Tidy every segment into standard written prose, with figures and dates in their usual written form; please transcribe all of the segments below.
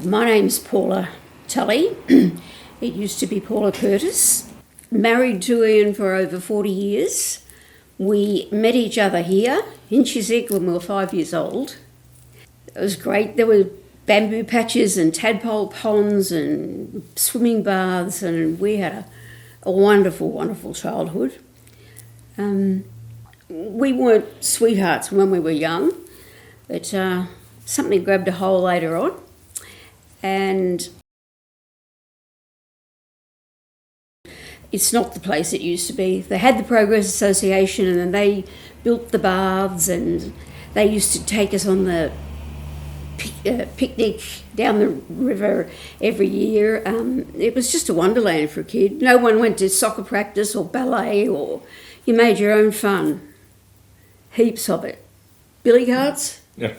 My name's Paula Tulley. It used to be Paula Curtis. Married to Ian for over 40 years. We met each other here in Chiswick when we were 5 years old. It was great. There were bamboo patches and tadpole ponds and swimming baths, and we had a wonderful, wonderful childhood. We weren't sweethearts when we were young, but something grabbed a hold later on. And it's not the place it used to be. They had the Progress Association, and then they built the baths, and they used to take us on the picnic down the river every year. It was just a wonderland for a kid. No one went to soccer practice or ballet, or you made your own fun. Heaps of it. Billy carts? Yeah.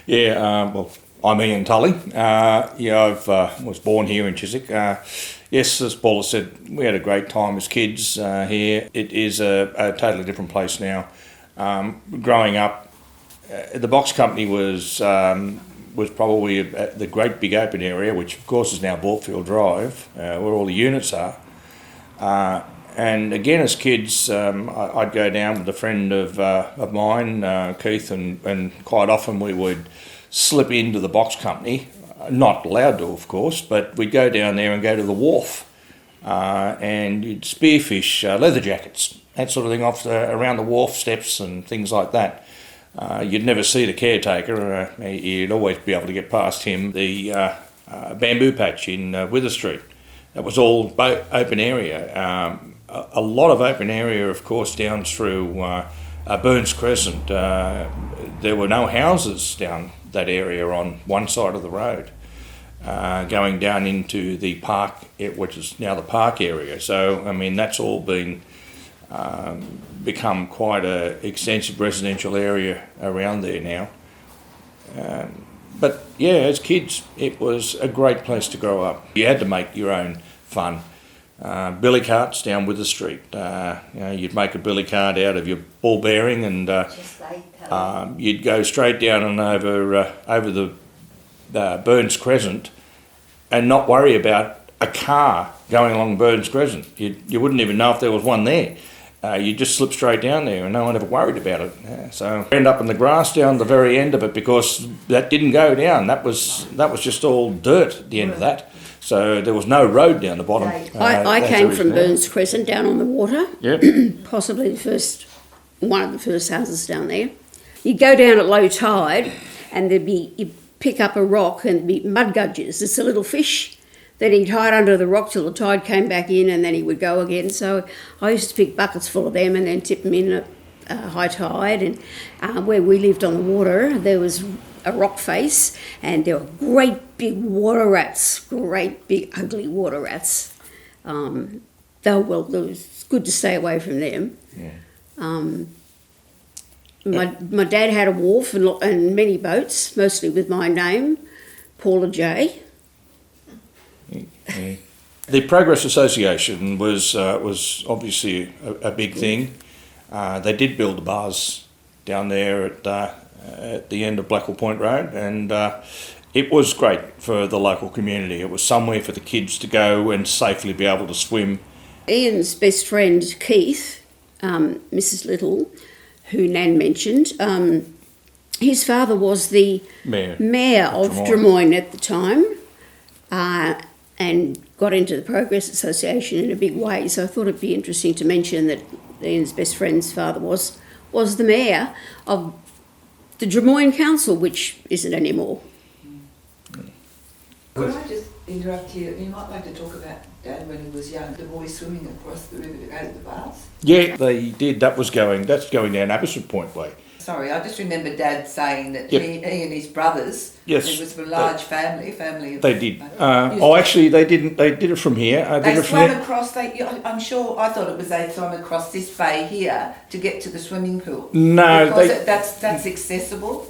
Well, I'm Ian Tulley. I was born here in Chiswick. Yes, as Paula said, we had a great time as kids here. It is a totally different place now. Growing up, the box company was probably the great big open area, which of course is now Bortfield Drive, where all the units are. And again, as kids, I'd go down with a friend of mine, Keith, and quite often we would slip into the box company. Not allowed to, of course, but we'd go down there and go to the wharf, and you'd spearfish leather jackets, that sort of thing, around the wharf steps and things like that. You'd never see the caretaker. You'd always be able to get past him. The bamboo patch in Wither Street, that was all open area. A lot of open area, of course, down through Burns Crescent. There were no houses down that area on one side of the road, going down into the park, which is now the park area. So, I mean, that's all become quite an extensive residential area around there now. But yeah, as kids, it was a great place to grow up. You had to make your own fun. Billy carts down Wither Street. You'd make a billy cart out of your ball bearing, and you'd go straight down and over the Burns Crescent, and not worry about a car going along Burns Crescent. You wouldn't even know if there was one there. You'd just slip straight down there, and no one ever worried about it. So end up in the grass down the very end of it, because that didn't go down. That was just all dirt at the end of that. So there was no road down the bottom. I came from Burns Crescent, down on the water. Yep. Possibly one of the first houses down there. You'd go down at low tide, and you'd pick up a rock, and there'd be mud gudges. It's a little fish. Then he'd hide under the rock till the tide came back in, and then he would go again. So I used to pick buckets full of them and then tip them in at high tide. And where we lived on the water, there was a rock face, and there were great big water rats, great big ugly water rats. It was good to stay away from them. Yeah. My dad had a wharf and many boats, mostly with my name, Paula J. Yeah. The Progress Association was obviously a big thing. They did build the bars down there at the end of Blackwall Point Road, and it was great for the local community. It was somewhere for the kids to go and safely be able to swim. Ian's best friend, Keith, Mrs. Little, who Nan mentioned, his father was the mayor of Drummoyne at the time, and got into the Progress Association in a big way. So I thought it'd be interesting to mention that Ian's best friend's father was the mayor of the Drummoyne Council, which isn't anymore. Could I just interrupt you? You might like to talk about Dad when he was young, the boys swimming across the river to go to the baths. Yeah, they did. That's going down Abbotsford Point way. Sorry, I just remember Dad saying that Yep. he and his brothers, Yes, there was a large family of... They did. Actually, they didn't. They did it from here. They swam across, I'm sure, I thought it was they swam across this bay here to get to the swimming pool. No, because that's accessible.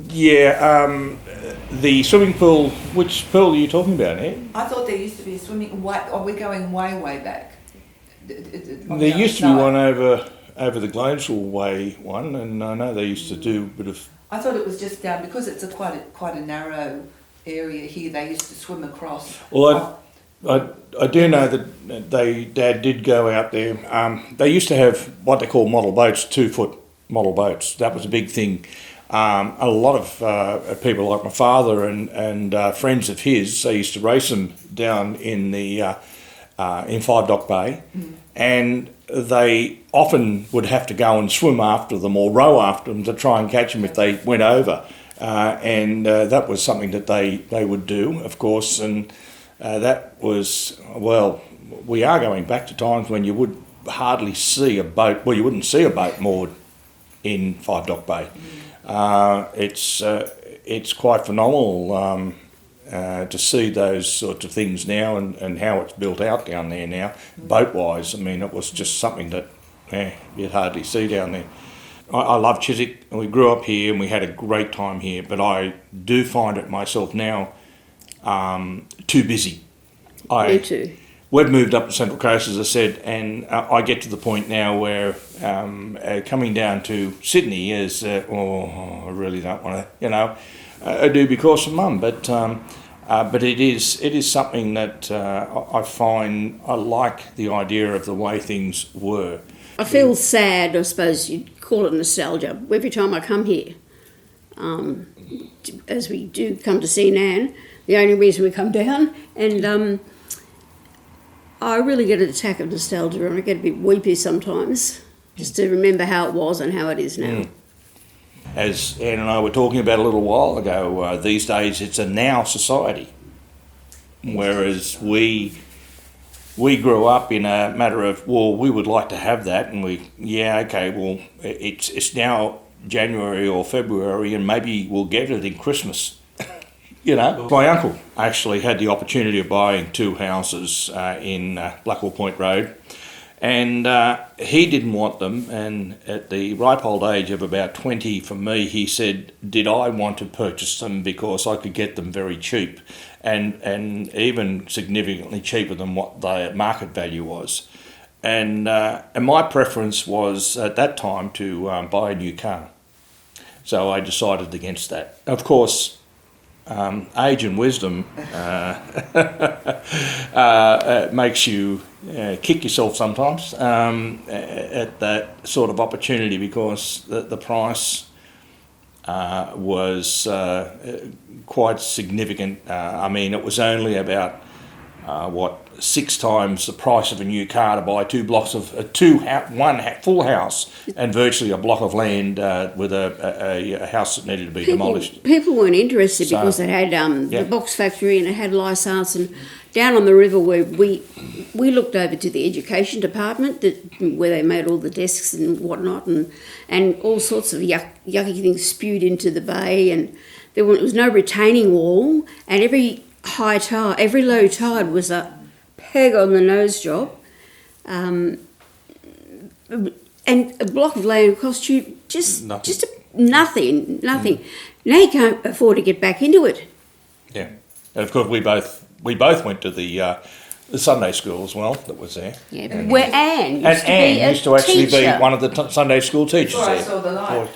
Yeah, the swimming pool. Which pool are you talking about, eh? I thought there used to be a swimming... we're going way back. There used to be one over the Gladesville Way one, and I know they used to do a bit of... I thought it was just down, because it's quite a narrow area here, they used to swim across. Well, I do know that Dad did go out there. They used to have what they call model boats, 2-foot model boats. That was a big thing. A lot of people like my father and friends of his, they used to race them down in Five Dock Bay, and they often would have to go and swim after them or row after them to try and catch them if they went over. And that was something that they would do, of course, and that was, well, we are going back to times when you would hardly see a boat, well, you wouldn't see a boat moored in Five Dock Bay. It's quite phenomenal to see those sorts of things now and how it's built out down there now, boat-wise. I mean, it was just something that you'd hardly see down there. I love Chiswick, and we grew up here and we had a great time here, but I do find it myself now too busy. Me too. We've moved up to Central Coast, as I said, and I get to the point now where coming down to Sydney is, I really don't want to, I do because of Mum, but it is something that I find I like the idea of the way things were. I feel sad, I suppose you'd call it nostalgia, every time I come here. As we do come to see Nan, the only reason we come down, and I really get an attack of nostalgia and I get a bit weepy sometimes, just to remember how it was and how it is now. As Anne and I were talking about a little while ago, these days it's a now society, whereas we grew up in a matter of, well, we would like to have that, and it's now January or February, and maybe we'll get it in Christmas. My uncle actually had the opportunity of buying 2 houses in Blackwall Point Road, and he didn't want them, and at the ripe old age of about 20 for me, he said, did I want to purchase them because I could get them very cheap, and even significantly cheaper than what the market value was. And my preference was at that time to buy a new car. So I decided against that. Of course, age and wisdom makes you kick yourself sometimes at that sort of opportunity, because the price was quite significant. I mean, it was only about 6 times the price of a new car to buy 2 blocks of one full house and virtually a block of land with a house that needed to be demolished. People weren't interested because it had the box factory and it had license, and down on the river where we looked over to the education department where they made all the desks and whatnot, and all sorts of yucky things spewed into the bay, and there was no retaining wall, and every low tide was a peg on the nose job, and a block of land cost you just nothing. Now you can't afford to get back into it. Yeah, and of course we both went to the Sunday school as well that was there. Yeah, where Anne used to actually teacher. be one of the Sunday school teachers Before there. I saw the light.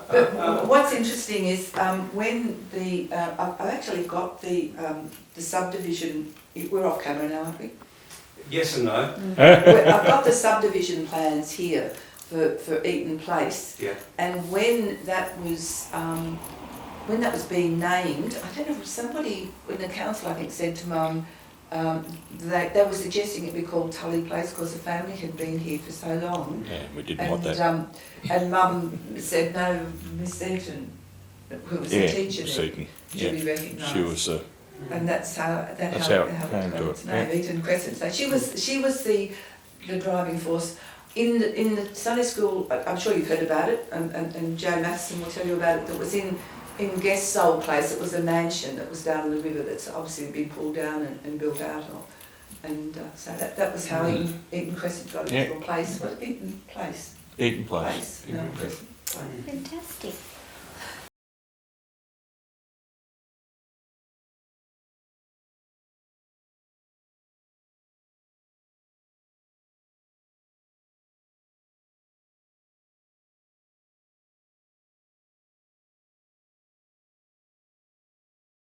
But what's interesting is when I've actually got the subdivision. We're off camera now, aren't we? Yes and no. I've got the subdivision plans here for Eaton Place. Yeah. And when that was being named, I don't know, somebody in the council I think said to Mum, they were suggesting it be called Tulley Place because the family had been here for so long. Yeah, we didn't want that. And Mum said, no, Miss Eaton, who was the teacher there, Eaton. should be recognised. She was. And that's how it came to its name, Eaton Crescent. So she was the driving force. In the Sunday school, I'm sure you've heard about it, and Joe Matheson will tell you about it, that was in Guest's Soul Place. It was a mansion that was down the river that's obviously been pulled down and built out of. And so that was how Eaton Crescent got its little place. What, Eaton Place? Eaton Place. No, Crescent Place. Fantastic.